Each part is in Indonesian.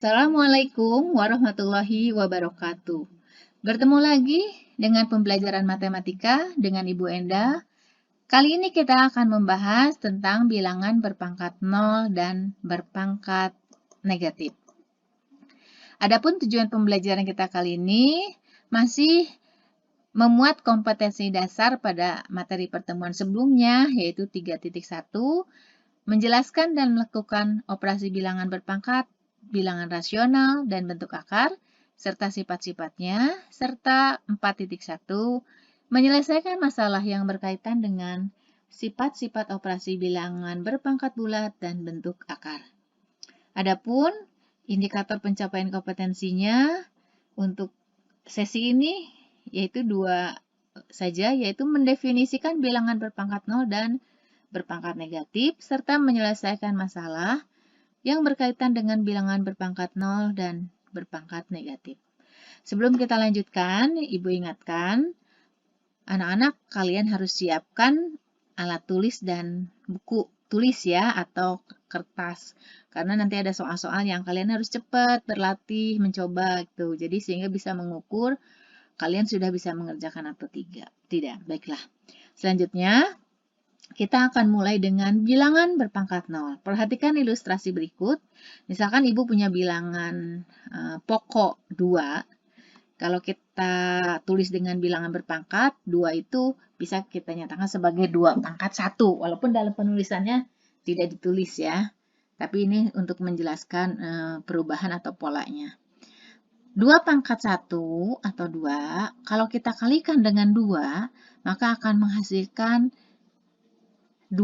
Assalamualaikum warahmatullahi wabarakatuh. Bertemu lagi dengan pembelajaran matematika dengan Ibu Enda. Kali ini kita akan membahas tentang bilangan berpangkat 0 dan berpangkat negatif. Adapun tujuan pembelajaran kita kali ini masih memuat kompetensi dasar pada materi pertemuan sebelumnya, yaitu 3.1, menjelaskan dan melakukan operasi bilangan berpangkat, bilangan rasional, dan bentuk akar, serta sifat-sifatnya, serta 4.1, menyelesaikan masalah yang berkaitan dengan sifat-sifat operasi bilangan berpangkat bulat dan bentuk akar. Adapun indikator pencapaian kompetensinya untuk sesi ini yaitu dua saja, yaitu mendefinisikan bilangan berpangkat 0 dan berpangkat negatif, serta menyelesaikan masalah yang berkaitan dengan bilangan berpangkat 0 dan berpangkat negatif. Sebelum kita lanjutkan, Ibu ingatkan, anak-anak kalian harus siapkan alat tulis dan buku tulis ya, atau kertas. Karena nanti ada soal-soal yang kalian harus cepat berlatih, mencoba gitu. Jadi sehingga bisa mengukur kalian sudah bisa mengerjakan atau tidak. Baiklah. Selanjutnya, kita akan mulai dengan bilangan berpangkat 0. Perhatikan ilustrasi berikut. Misalkan Ibu punya bilangan pokok 2. Kalau kita tulis dengan bilangan berpangkat, 2 itu bisa kita nyatakan sebagai 2 pangkat 1. Walaupun dalam penulisannya tidak ditulis ya. Tapi ini untuk menjelaskan perubahan atau polanya. 2 pangkat 1 atau 2, kalau kita kalikan dengan 2, maka akan menghasilkan 2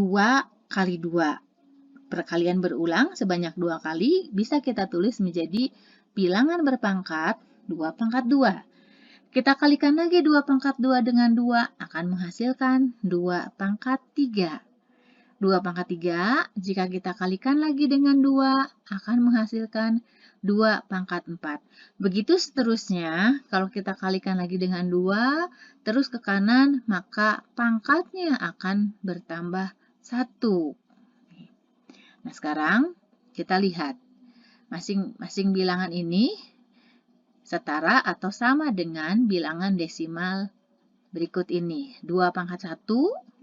kali 2. Perkalian berulang sebanyak 2 kali, bisa kita tulis menjadi bilangan berpangkat 2 pangkat 2. Kita kalikan lagi 2 pangkat 2 dengan 2, akan menghasilkan 2 pangkat 3. 2 pangkat 3, jika kita kalikan lagi dengan 2, akan menghasilkan 2 pangkat 4. Begitu seterusnya, kalau kita kalikan lagi dengan 2, terus ke kanan, maka pangkatnya akan bertambah 1. Nah, sekarang kita lihat. Masing-masing bilangan ini setara atau sama dengan bilangan desimal berikut ini. 2 pangkat 1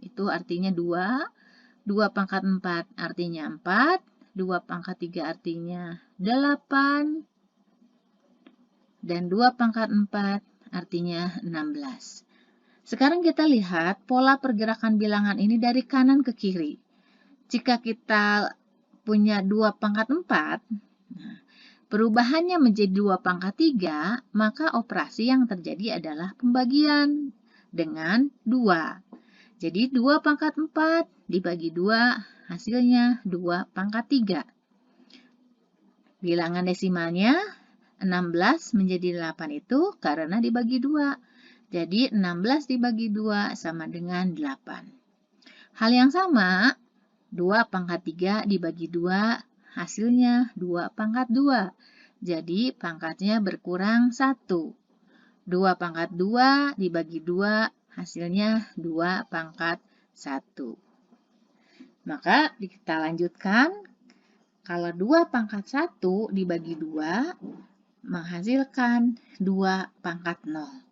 itu artinya 2, 2 pangkat 4 artinya 4, 2 pangkat 3 artinya 8, dan 2 pangkat 4 artinya 16. Sekarang kita lihat pola pergerakan bilangan ini dari kanan ke kiri. Jika kita punya 2 pangkat 4, nah, perubahannya menjadi 2 pangkat 3, maka operasi yang terjadi adalah pembagian dengan 2. Jadi 2 pangkat 4 dibagi 2, hasilnya 2 pangkat 3. Bilangan desimalnya 16 menjadi 8 itu karena dibagi 2. Jadi 16 dibagi 2 sama dengan 8. Hal yang sama, 2 pangkat 3 dibagi 2, hasilnya 2 pangkat 2. Jadi pangkatnya berkurang 1. 2 pangkat 2 dibagi 2, hasilnya 2 pangkat 1. Maka kita lanjutkan, kalau 2 pangkat 1 dibagi 2, menghasilkan 2 pangkat 0.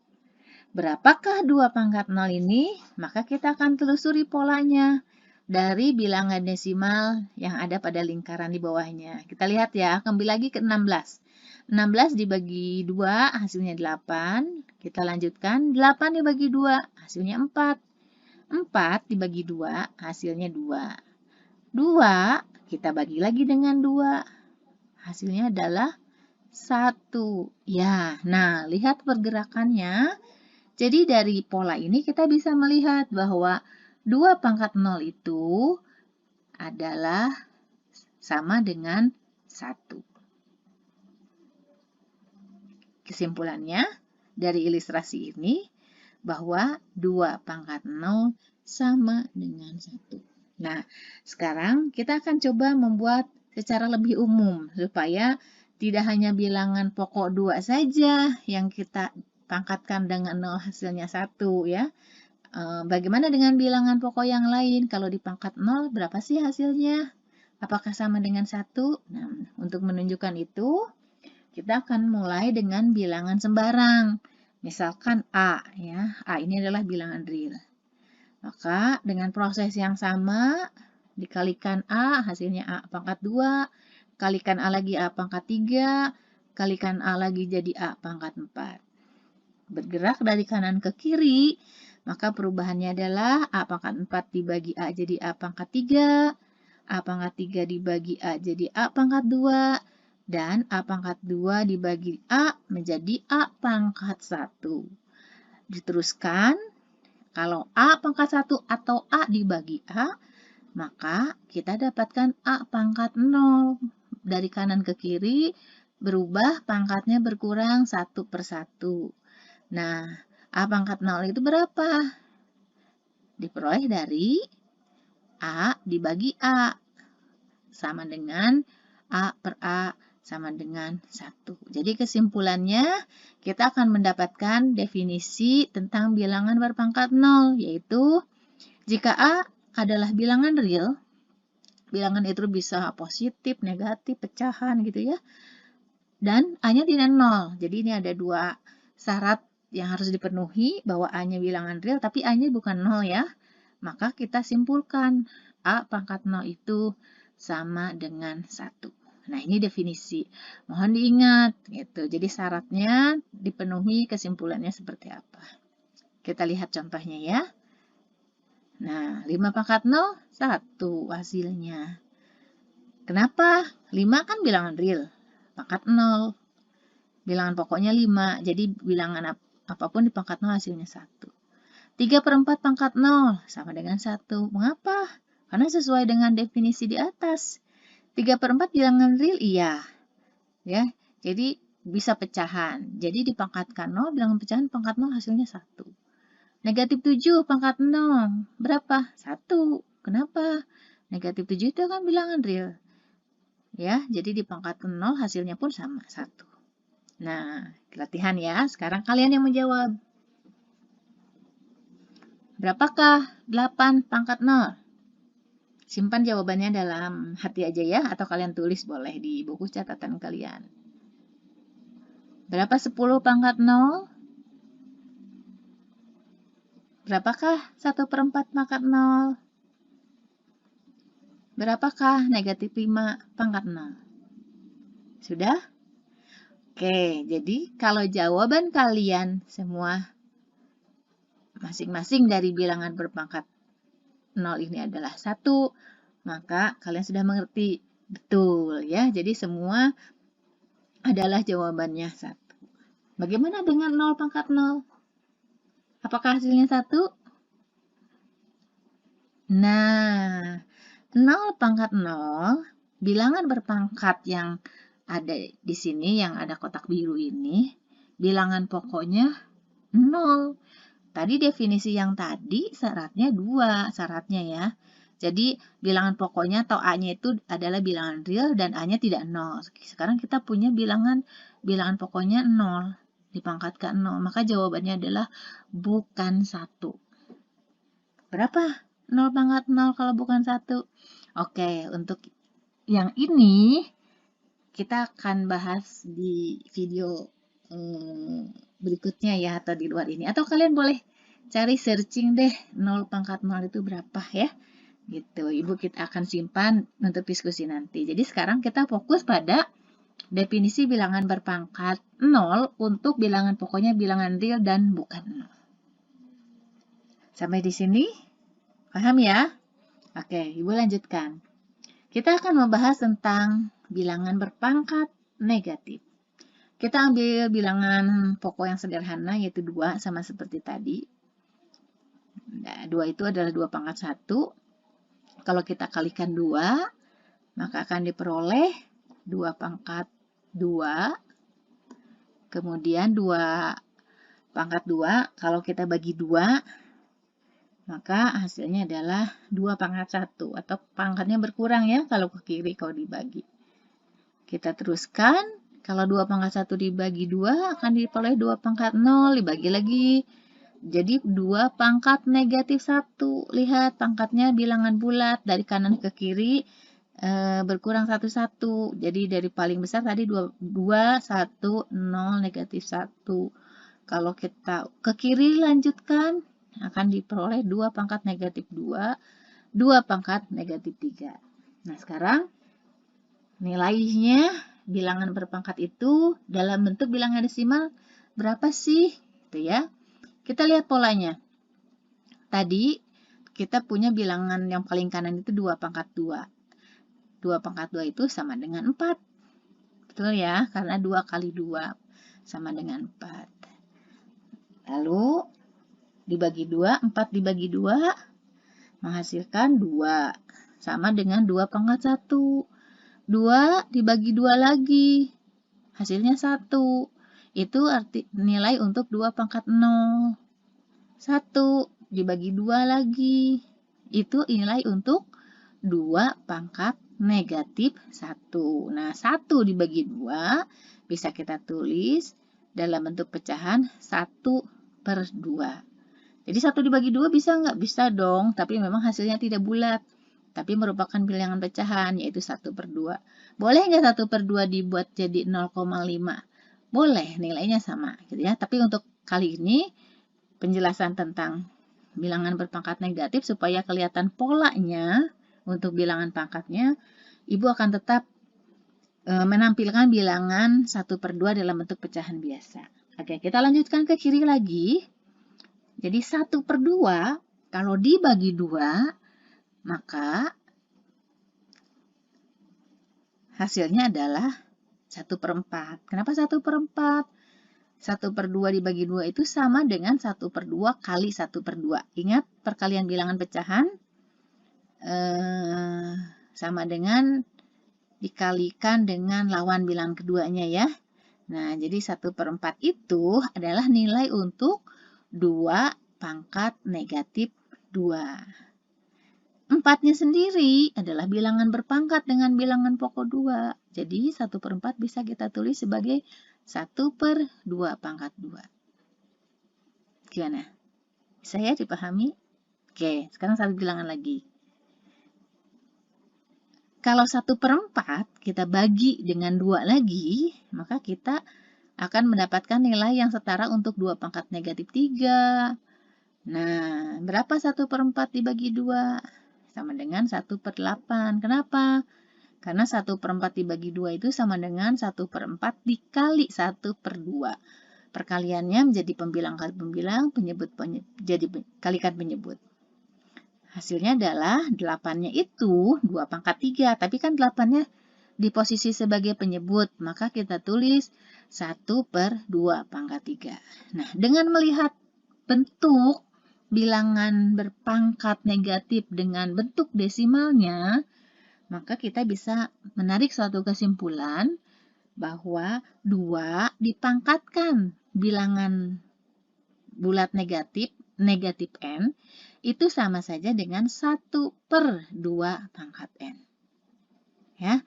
Berapakah 2 pangkat 0 ini? Maka kita akan telusuri polanya dari bilangan desimal yang ada pada lingkaran di bawahnya. Kita lihat ya, kembali lagi ke 16. 16 dibagi 2, hasilnya 8. Kita lanjutkan, 8 dibagi 2, hasilnya 4. 4 dibagi 2, hasilnya 2. 2, kita bagi lagi dengan 2. Hasilnya adalah 1. Ya, nah lihat pergerakannya. Jadi dari pola ini kita bisa melihat bahwa 2 pangkat 0 itu adalah sama dengan 1. Kesimpulannya dari ilustrasi ini bahwa 2 pangkat 0 sama dengan 1. Nah, sekarang kita akan coba membuat secara lebih umum supaya tidak hanya bilangan pokok 2 saja yang kita pangkatkan dengan 0 hasilnya 1 ya. Bagaimana dengan bilangan pokok yang lain? Kalau dipangkat 0 berapa sih hasilnya? Apakah sama dengan 1? Nah, untuk menunjukkan itu, kita akan mulai dengan bilangan sembarang. Misalkan A, ya. A ini adalah bilangan real. Maka dengan proses yang sama, dikalikan A, hasilnya A pangkat 2, kalikan A lagi A pangkat 3, kalikan A lagi jadi A pangkat 4. Bergerak dari kanan ke kiri, maka perubahannya adalah A pangkat 4 dibagi A jadi A pangkat 3, A pangkat 3 dibagi A jadi A pangkat 2, dan A pangkat 2 dibagi A menjadi A pangkat 1. Diteruskan, kalau A pangkat 1 atau A dibagi A, maka kita dapatkan A pangkat 0. Dari kanan ke kiri, berubah pangkatnya berkurang 1 per 1. Nah, A pangkat 0 itu berapa? Diperoleh dari A dibagi A. Sama dengan A per A sama dengan 1. Jadi kesimpulannya, kita akan mendapatkan definisi tentang bilangan berpangkat 0, yaitu jika A adalah bilangan real, bilangan itu bisa positif, negatif, pecahan gitu ya, dan A-nya tidak 0. Jadi ini ada dua syarat yang harus dipenuhi, bahwa A-nya bilangan real, tapi A-nya bukan 0 ya. Maka kita simpulkan A pangkat 0 itu sama dengan 1. Nah, ini definisi. Mohon diingat gitu. Jadi syaratnya dipenuhi, kesimpulannya seperti apa. Kita lihat contohnya ya. Nah, 5 pangkat 0, 1 hasilnya. Kenapa? 5 kan bilangan real, pangkat 0. Bilangan pokoknya 5, jadi bilangan apapun di pangkat 0 hasilnya 1. 3 per 4 pangkat 0 sama dengan 1. Mengapa? Karena sesuai dengan definisi di atas. 3 per 4 bilangan real, iya. Ya, jadi bisa pecahan. Jadi dipangkatkan 0, bilangan pecahan pangkat 0 hasilnya 1. Negatif 7 pangkat 0. Berapa? 1. Kenapa? Negatif 7 itu kan bilangan real. Ya, jadi dipangkatkan 0 hasilnya pun sama, 1. Nah, latihan ya. Sekarang kalian yang menjawab. Berapakah 8 pangkat 0? Simpan jawabannya dalam hati aja ya, atau kalian tulis boleh di buku catatan kalian. Berapa 10 pangkat 0? Berapakah 1 per 4 pangkat 0? Berapakah negatif 5 pangkat 0? Sudah? Oke, jadi kalau jawaban kalian semua masing-masing dari bilangan berpangkat 0 ini adalah 1, maka kalian sudah mengerti betul ya. Jadi semua adalah jawabannya 1. Bagaimana dengan 0 pangkat 0? Apakah hasilnya 1? Nah, 0 pangkat 0, bilangan berpangkat yang ada di sini, yang ada kotak biru ini, bilangan pokoknya 0. Tadi definisi yang tadi syaratnya 2, syaratnya ya. Jadi bilangan pokoknya atau A-nya itu adalah bilangan real dan A-nya tidak 0. Sekarang kita punya bilangan pokoknya 0, dipangkatkan 0. Maka jawabannya adalah bukan 1. Berapa 0 pangkat 0 kalau bukan 1? Oke, untuk yang ini kita akan bahas di video berikutnya ya, atau di luar ini. Atau kalian boleh cari searching deh 0 pangkat 0 itu berapa ya. Gitu, Ibu kita akan simpan untuk diskusi nanti. Jadi sekarang kita fokus pada definisi bilangan berpangkat 0 untuk bilangan pokoknya bilangan real dan bukan 0. Sampai di sini? Paham ya? Oke, Ibu lanjutkan. Kita akan membahas tentang bilangan berpangkat negatif. Kita ambil bilangan pokok yang sederhana, yaitu 2, sama seperti tadi. Nah, 2 itu adalah 2 pangkat 1. Kalau kita kalikan 2, maka akan diperoleh 2 pangkat 2. Kemudian 2 pangkat 2, kalau kita bagi 2, maka hasilnya adalah 2 pangkat 1. Atau pangkatnya berkurang ya, kalau ke kiri kalau dibagi. Kita teruskan. Kalau 2 pangkat 1 dibagi 2, akan diperoleh 2 pangkat 0, dibagi lagi. Jadi 2 pangkat negatif 1. Lihat pangkatnya bilangan bulat, dari kanan ke kiri berkurang 1, 1. Jadi dari paling besar tadi 2, 1, 0, negatif 1. Kalau kita ke kiri lanjutkan, akan diperoleh 2 pangkat negatif 2, 2 pangkat negatif 3. Nah, sekarang nilainya bilangan berpangkat itu dalam bentuk bilangan desimal berapa sih? Gitu ya. Kita lihat polanya. Tadi kita punya bilangan yang paling kanan itu 2 pangkat 2. 2 pangkat 2 itu sama dengan 4. Betul ya, karena 2 kali 2 sama dengan 4. Lalu dibagi 2, 4 dibagi 2 menghasilkan 2. Sama dengan 2 pangkat 1. 2 dibagi 2 lagi, hasilnya 1. Itu arti nilai untuk 2 pangkat 0. 1 dibagi 2 lagi, itu nilai untuk 2 pangkat negatif 1. Nah, 1 dibagi 2 bisa kita tulis dalam bentuk pecahan 1/2. Jadi 1 dibagi 2 bisa nggak? Bisa dong, tapi memang hasilnya tidak bulat. Tapi merupakan bilangan pecahan, yaitu 1/2. Boleh nggak 1/2 dibuat jadi 0,5? Boleh, nilainya sama. Gitu ya. Tapi untuk kali ini, penjelasan tentang bilangan berpangkat negatif, supaya kelihatan polanya untuk bilangan pangkatnya, Ibu akan tetap menampilkan bilangan 1/2 dalam bentuk pecahan biasa. Oke, kita lanjutkan ke kiri lagi. Jadi 1/2 kalau dibagi 2, maka hasilnya adalah 1/4. Kenapa 1/4? 1/2 dibagi 2 itu sama dengan 1/2 kali 1/2. Ingat perkalian bilangan pecahan sama dengan dikalikan dengan lawan bilangan keduanya ya. Nah, jadi 1/4 itu adalah nilai untuk 2 pangkat negatif 2. 4-nya sendiri adalah bilangan berpangkat dengan bilangan pokok 2. Jadi 1/4 bisa kita tulis sebagai 1/2 pangkat 2. Gimana? Bisa ya dipahami? Oke, sekarang satu bilangan lagi. Kalau 1/4 kita bagi dengan 2 lagi, maka kita akan mendapatkan nilai yang setara untuk 2 pangkat negatif 3. Nah, berapa 1/4 dibagi 2? Sama dengan 1/8. Kenapa? Karena 1/4 dibagi 2 itu sama dengan 1/4 dikali 1/2. Perkaliannya menjadi pembilang kali pembilang, penyebut jadi kalikan penyebut. Hasilnya adalah 8-nya itu 2 pangkat 3, tapi kan 8-nya di posisi sebagai penyebut, maka kita tulis 1/2 pangkat 3. Nah, dengan melihat bentuk bilangan berpangkat negatif dengan bentuk desimalnya, maka kita bisa menarik suatu kesimpulan bahwa 2 dipangkatkan bilangan bulat negatif n, itu sama saja dengan 1/2 pangkat n. Ya.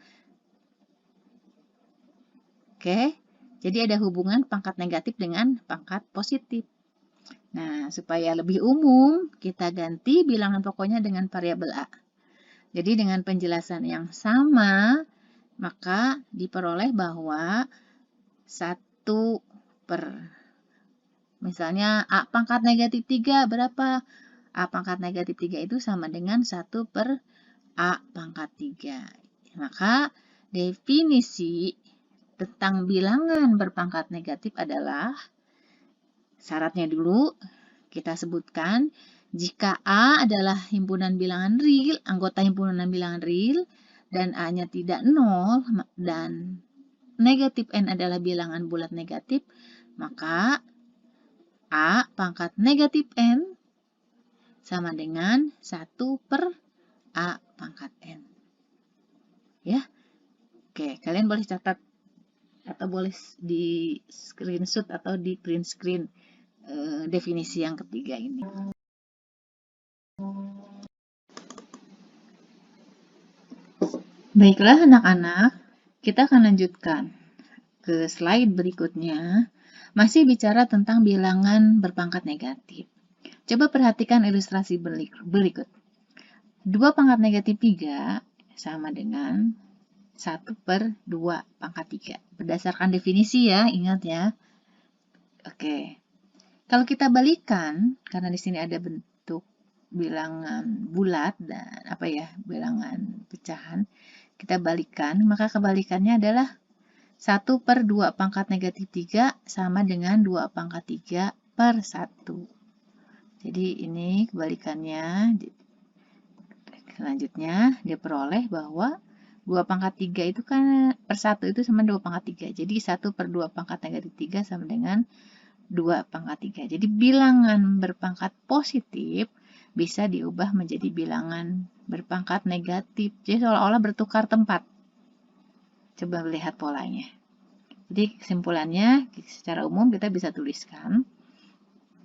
Oke, jadi ada hubungan pangkat negatif dengan pangkat positif. Nah, supaya lebih umum, kita ganti bilangan pokoknya dengan variabel A. Jadi dengan penjelasan yang sama, maka diperoleh bahwa 1 per, misalnya A pangkat negatif 3 berapa? A pangkat negatif 3 itu sama dengan 1 per A pangkat 3. Maka definisi tentang bilangan berpangkat negatif adalah, syaratnya dulu kita sebutkan, jika A adalah himpunan bilangan real, anggota himpunan bilangan real, dan A-nya tidak 0, dan negatif N adalah bilangan bulat negatif, maka A pangkat negatif N sama dengan 1 per A pangkat N. Ya. Oke, kalian boleh catat atau boleh di screenshot atau di print screen definisi yang ketiga ini. Baiklah anak-anak, kita akan lanjutkan ke slide berikutnya. Masih bicara tentang bilangan berpangkat negatif. Coba perhatikan ilustrasi berikut. 2 pangkat negatif 3 sama dengan 1/2 pangkat 3. Berdasarkan definisi ya, ingat ya. Oke. Kalau kita balikan, karena di sini ada bentuk bilangan bulat dan bilangan pecahan, kita balikan, maka kebalikannya adalah 1/2 pangkat negatif 3 sama dengan 2 pangkat 3/1. Jadi ini kebalikannya. Selanjutnya diperoleh bahwa 2 pangkat 3 itu kan per 1 itu sama 2 pangkat 3. Jadi 1/2 pangkat negatif 3 sama dengan 2 pangkat 3. Jadi bilangan berpangkat positif bisa diubah menjadi bilangan berpangkat negatif. Jadi seolah-olah bertukar tempat. Coba lihat polanya. Jadi kesimpulannya secara umum kita bisa tuliskan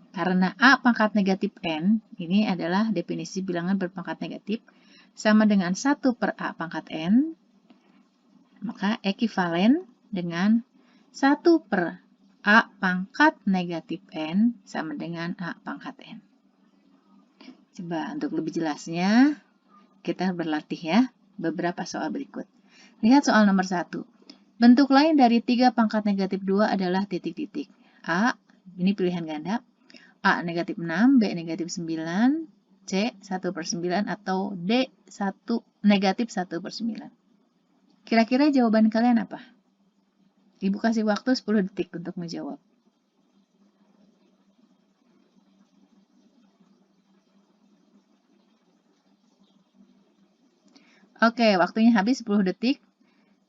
karena A pangkat negatif N, ini adalah definisi bilangan berpangkat negatif, sama dengan 1/A pangkat N, maka ekivalen dengan 1/A pangkat negatif N sama dengan A pangkat N. Coba untuk lebih jelasnya, kita berlatih ya, beberapa soal berikut. Lihat soal nomor 1. Bentuk lain dari 3 pangkat negatif 2 adalah titik-titik. A, ini pilihan ganda. A negatif 6, B negatif 9, C 1/9, atau D negatif 1/9. Kira-kira jawaban kalian apa? Ibu kasih waktu 10 detik untuk menjawab. Oke, waktunya habis 10 detik.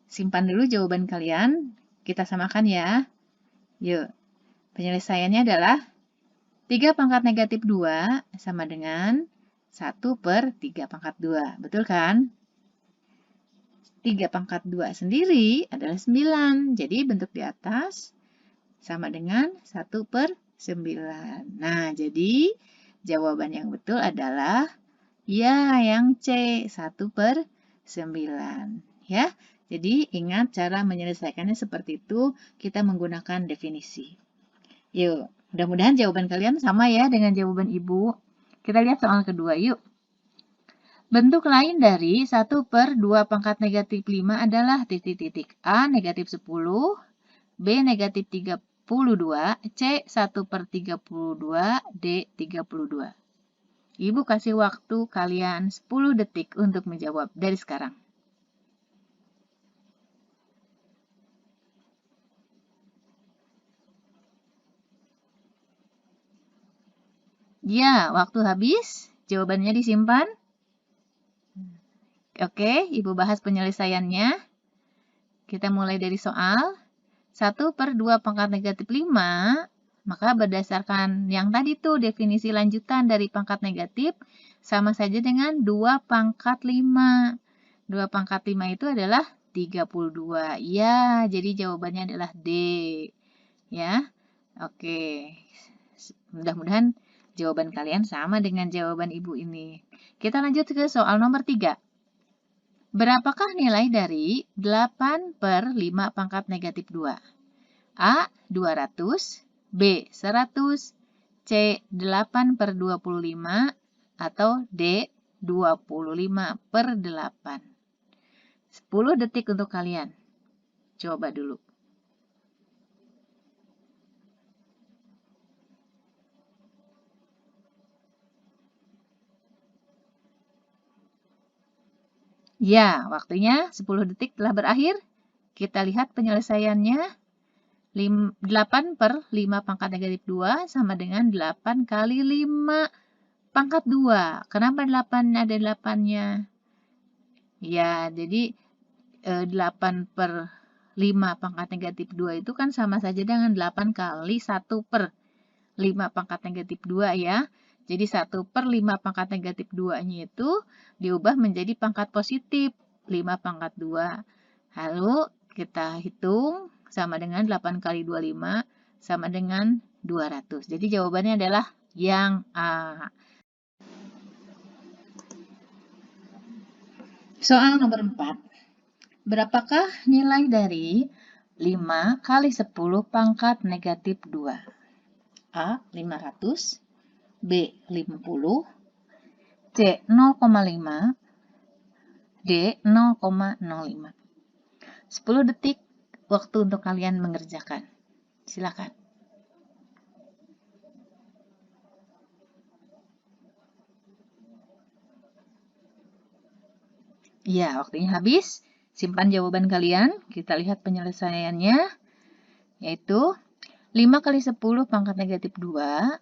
Simpan dulu jawaban kalian. Kita samakan ya. Yuk, penyelesaiannya adalah 3 pangkat negatif 2 sama dengan 1/3 pangkat 2. Betul kan? 3 pangkat 2 sendiri adalah 9. Jadi bentuk di atas sama dengan 1/9. Nah, jadi jawaban yang betul adalah ya yang C, 1/9. Ya, jadi ingat cara menyelesaikannya seperti itu, kita menggunakan definisi. Yuk, mudah-mudahan jawaban kalian sama ya dengan jawaban Ibu. Kita lihat soal kedua yuk. Bentuk lain dari 1/2 pangkat negatif 5 adalah titik-titik. A negatif 10, B negatif 32, C 1/32, D 32. Ibu kasih waktu kalian 10 detik untuk menjawab dari sekarang. Ya, waktu habis. Jawabannya disimpan. Oke, Ibu bahas penyelesaiannya. Kita mulai dari soal 1/2 pangkat negatif 5, maka berdasarkan yang tadi tuh definisi lanjutan dari pangkat negatif, sama saja dengan 2 pangkat 5. 2 pangkat 5 itu adalah 32. Ya, jadi jawabannya adalah D. Ya, oke. Mudah-mudahan jawaban kalian sama dengan jawaban Ibu ini. Kita lanjut ke soal nomor 3. Berapakah nilai dari 8/5 pangkat negatif 2? A. 200, B. 100, C. 8/25, atau D. 25/8. 10 detik untuk kalian. Coba dulu. Ya, waktunya 10 detik telah berakhir. Kita lihat penyelesaiannya. 8/5 pangkat negatif 2 sama dengan 8 kali 5 pangkat 2. Kenapa 8 ada 8-nya? Ya, jadi 8/5 pangkat negatif 2 itu kan sama saja dengan 8 kali 1/5 pangkat negatif 2 ya. Jadi 1/5 pangkat negatif 2-nya itu diubah menjadi pangkat positif 5 pangkat 2. Lalu kita hitung sama dengan 8 kali 25 sama dengan 200. Jadi jawabannya adalah yang A. Soal nomor 4. Berapakah nilai dari 5 kali 10 pangkat negatif 2? A. 500, B. 50, C. 0,5, D 0,05. 10 detik waktu untuk kalian mengerjakan. Silakan. Ya, waktunya habis. Simpan jawaban kalian. Kita lihat penyelesaiannya, yaitu 5 kali 10 pangkat negatif 2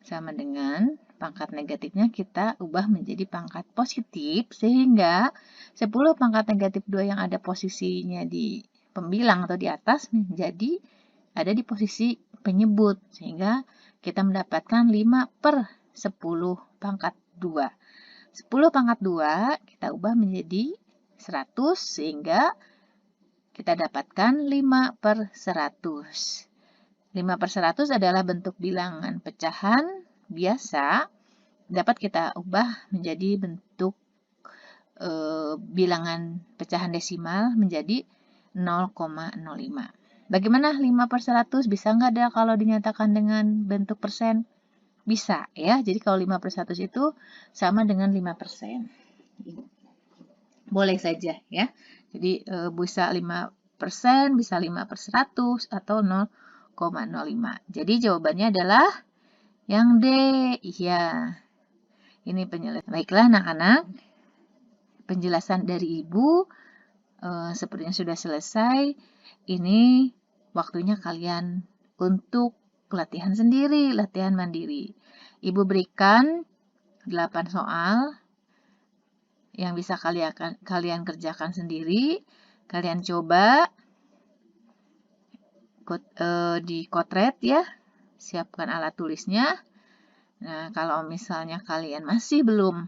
sama dengan pangkat negatifnya kita ubah menjadi pangkat positif, sehingga 10 pangkat negatif 2 yang ada posisinya di pembilang atau di atas menjadi ada di posisi penyebut, sehingga kita mendapatkan 5 per 10 pangkat 2. 10 pangkat 2 kita ubah menjadi 100, sehingga kita dapatkan 5 per 100. 5 per 100 adalah bentuk bilangan pecahan biasa, dapat kita ubah menjadi bentuk bilangan pecahan desimal menjadi 0,05. Bagaimana 5 per 100? Bisa nggak ada kalau dinyatakan dengan bentuk persen? Bisa ya, jadi kalau 5 per 100 itu sama dengan 5%. Boleh saja ya, jadi bisa 5%, bisa 5 per 100, atau 0,05. Jadi jawabannya adalah yang D. Iya, ini penjelasan. Baiklah anak-anak, penjelasan dari Ibu sepertinya sudah selesai. Ini waktunya kalian untuk latihan sendiri, latihan mandiri. Ibu berikan 8 soal yang bisa kalian kerjakan sendiri. Kalian coba dikotret ya, siapkan alat tulisnya. Nah, kalau misalnya kalian masih belum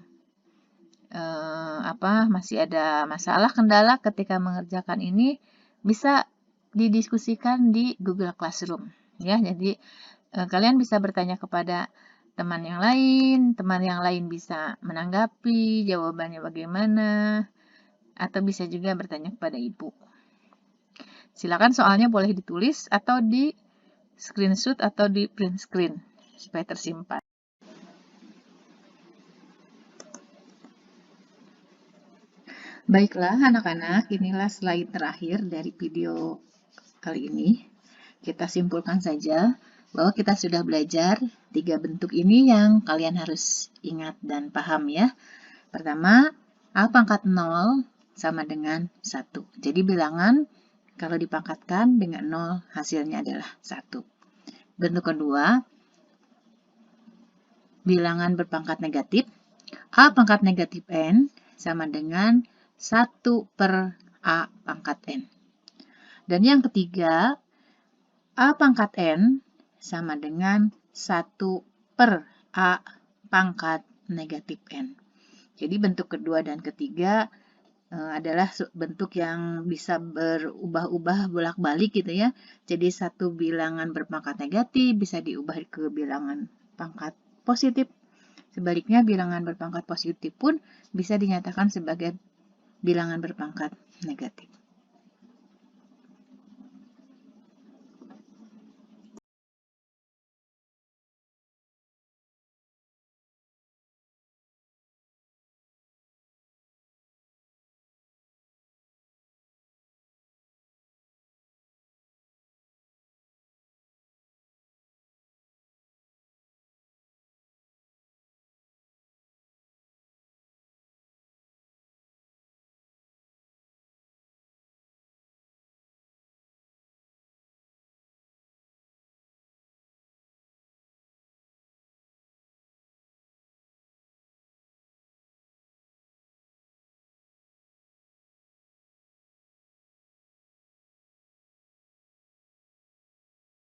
masih ada masalah, kendala ketika mengerjakan ini, bisa didiskusikan di Google Classroom ya. Jadi kalian bisa bertanya kepada teman yang lain bisa menanggapi jawabannya bagaimana, atau bisa juga bertanya kepada ibu. Silakan soalnya boleh ditulis atau di screenshot atau di print screen supaya tersimpan. Baiklah anak-anak, inilah slide terakhir dari video kali ini. Kita simpulkan saja bahwa kita sudah belajar 3 bentuk ini yang kalian harus ingat dan paham ya. Pertama, A pangkat 0 sama dengan 1. Jadi bilangan kalau dipangkatkan dengan 0 hasilnya adalah 1. Bentuk kedua, bilangan berpangkat negatif. A pangkat negatif N sama dengan 1 per A pangkat N. Dan yang ketiga, A pangkat N sama dengan 1 per A pangkat negatif N. Jadi bentuk kedua dan ketiga adalah bentuk yang bisa berubah-ubah bolak-balik gitu ya. Jadi satu bilangan berpangkat negatif bisa diubah ke bilangan pangkat positif. Sebaliknya bilangan berpangkat positif pun bisa dinyatakan sebagai bilangan berpangkat negatif.